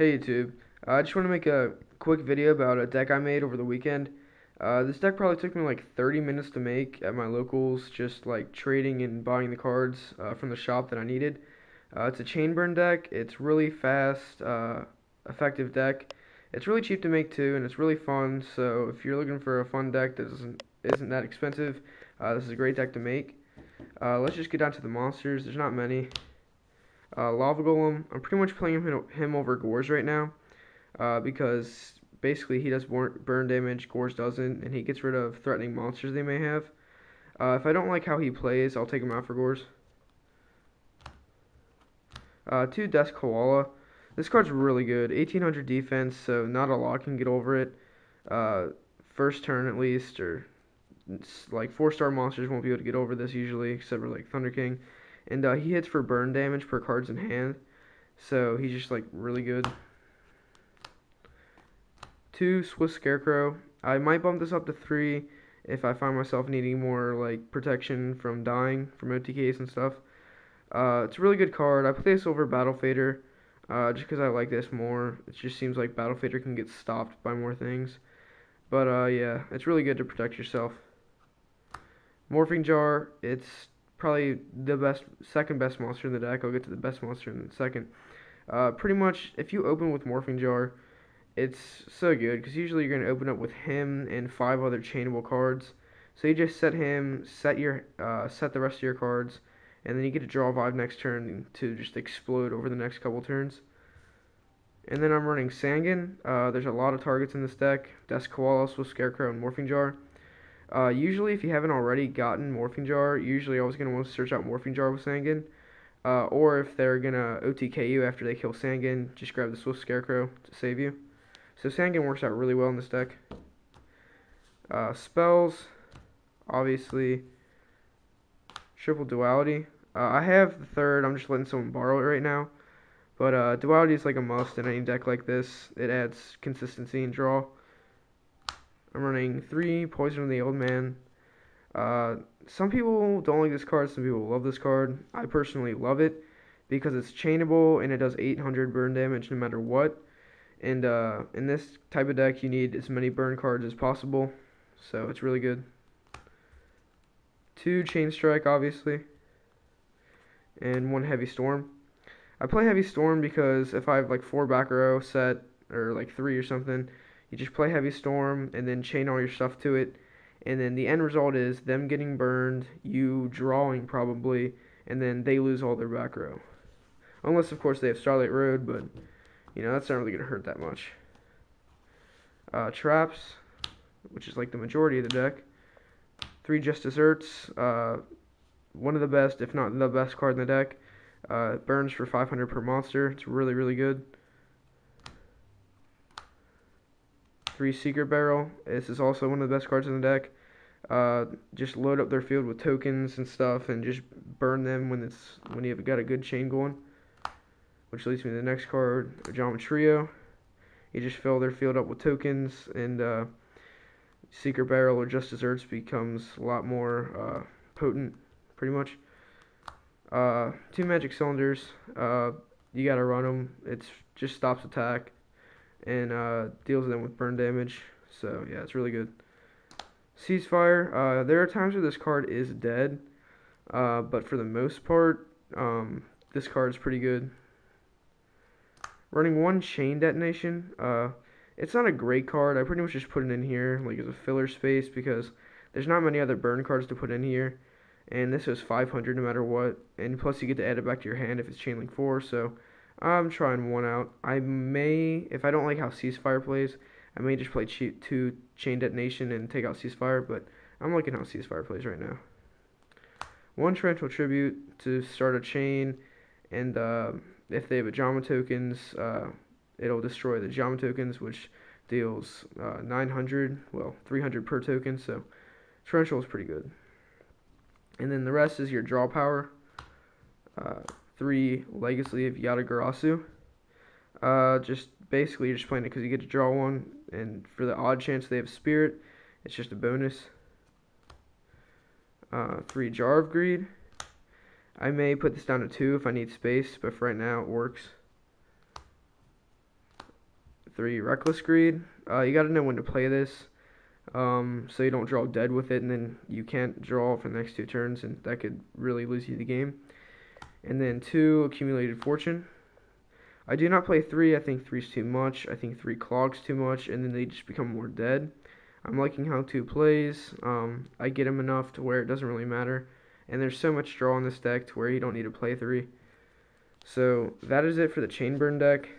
Hey YouTube, I just want to make a quick video about a deck I made over the weekend. This deck probably took me like 30 minutes to make at my locals, just like trading and buying the cards from the shop that I needed. It's a chain burn deck. It's really fast, effective deck. It's really cheap to make too, and it's really fun. So if you're looking for a fun deck that isn't that expensive, this is a great deck to make. Let's just get down to the monsters. There's not many. Lava Golem, I'm pretty much playing him over Gorz right now, because basically he does burn damage, Gorz doesn't, and he gets rid of threatening monsters they may have. If I don't like how he plays, I'll take him out for Gorz. 2 Desk Koala. This card's really good. 1800 defense, so not a lot can get over it. Uh, First turn at least, or like 4-star monsters won't be able to get over this usually, except for like Thunder King. And he hits for burn damage per cards in hand, so he's just like really good. 2 Swift Scarecrow. I might bump this up to 3 if I find myself needing more like protection from dying from OTKs and stuff. It's a really good card. I play this over Battle Fader just because I like this more. It just seems like Battle Fader can get stopped by more things. But yeah, it's really good to protect yourself. Morphing Jar, it's probably the second best monster in the deck. I'll get to the best monster in a second. Pretty much, if you open with Morphing Jar, it's so good because usually you're going to open up with him and 5 other chainable cards. So you just set him, set the rest of your cards, and then you get to draw 5 next turn to just explode over the next couple turns. And then I'm running Sangan. There's a lot of targets in this deck. Desk Koala, Swift Scarecrow, and Morphing Jar. Usually, if you haven't already gotten Morphing Jar, usually always going to want to search out Morphing Jar with Sangan. Or if they're going to OTK you after they kill Sangan, just grab the Swift Scarecrow to save you. So Sangan works out really well in this deck. Spells, obviously, Triple Duality. I have the third, I'm just letting someone borrow it right now. But Duality is like a must in any deck like this. It adds consistency and draw. I'm running 3 Poison of the Old Man. Some people don't like this card, some people love this card. I personally love it because it's chainable and it does 800 burn damage no matter what. And in this type of deck, you need as many burn cards as possible, so it's really good. 2 Chain Strike, obviously, and 1 Heavy Storm. I play Heavy Storm because if I have like 4 back row set, or like 3 or something, you just play Heavy Storm and then chain all your stuff to it, and then the end result is them getting burned, you drawing probably, and then they lose all their back row. Unless, of course, they have Starlight Road, but, you know, that's not really going to hurt that much. Traps, which is like the majority of the deck. 3 Just Desserts, one of the best, if not the best card in the deck. It burns for 500 per monster. It's really, really good. 3 Secret Barrel. This is also one of the best cards in the deck. Just load up their field with tokens and stuff, and just burn them when you've got a good chain going. Which leads me to the next card, Ojama Trio. You just fill their field up with tokens, and Secret Barrel or Just Desserts becomes a lot more potent, pretty much. 2 Magic Cylinders. You gotta run them. It just stops attack and deals them with burn damage. So yeah, it's really good. Ceasefire. There are times where this card is dead, but for the most part, this card is pretty good. Running 1 Chain Detonation. It's not a great card. I pretty much just put it in here like as a filler space because there's not many other burn cards to put in here. And this is 500 no matter what. And plus you get to add it back to your hand if it's Chain Link 4. So I'm trying 1 out. I may, if I don't like how Ceasefire plays, I may just play 2 Chain Detonation and take out Ceasefire. But I'm liking how Ceasefire plays right now. 1 Torrential Tribute to start a chain. And if they have Ojama tokens, it'll destroy the Ojama tokens, which deals 900, well, 300 per token. So Torrential is pretty good. And then the rest is your draw power. 3 Legacy of Yatagarasu. Just basically you're just playing it because you get to draw 1, and for the odd chance they have Spirit, it's just a bonus. 3 Jar of Greed. I may put this down to 2 if I need space, but for right now it works. 3, Reckless Greed. You gotta know when to play this, so you don't draw dead with it, and then you can't draw for the next 2 turns, and that could really lose you the game. And then 2, Accumulated Fortune. I do not play 3. I think 3 is too much. I think 3 clogs too much, and then they just become more dead. I'm liking how 2 plays. I get him enough to where it doesn't really matter. And there's so much draw in this deck to where you don't need to play 3. So that is it for the Chainburn deck.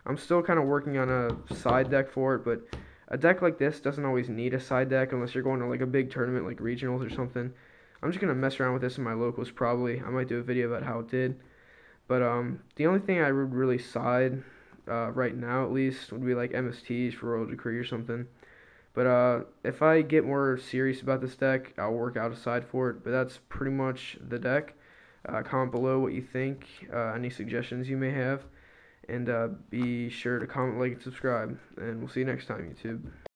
I'm still kind of working on a side deck for it, but a deck like this doesn't always need a side deck unless you're going to like a big tournament like regionals or something. I'm just going to mess around with this in my locals probably. I might do a video about how it did. But the only thing I would really side, right now at least, would be like MSTs for Royal Decree or something. But if I get more serious about this deck, I'll work out a side for it. But that's pretty much the deck. Comment below what you think, any suggestions you may have, and be sure to comment, like, and subscribe. And we'll see you next time, YouTube.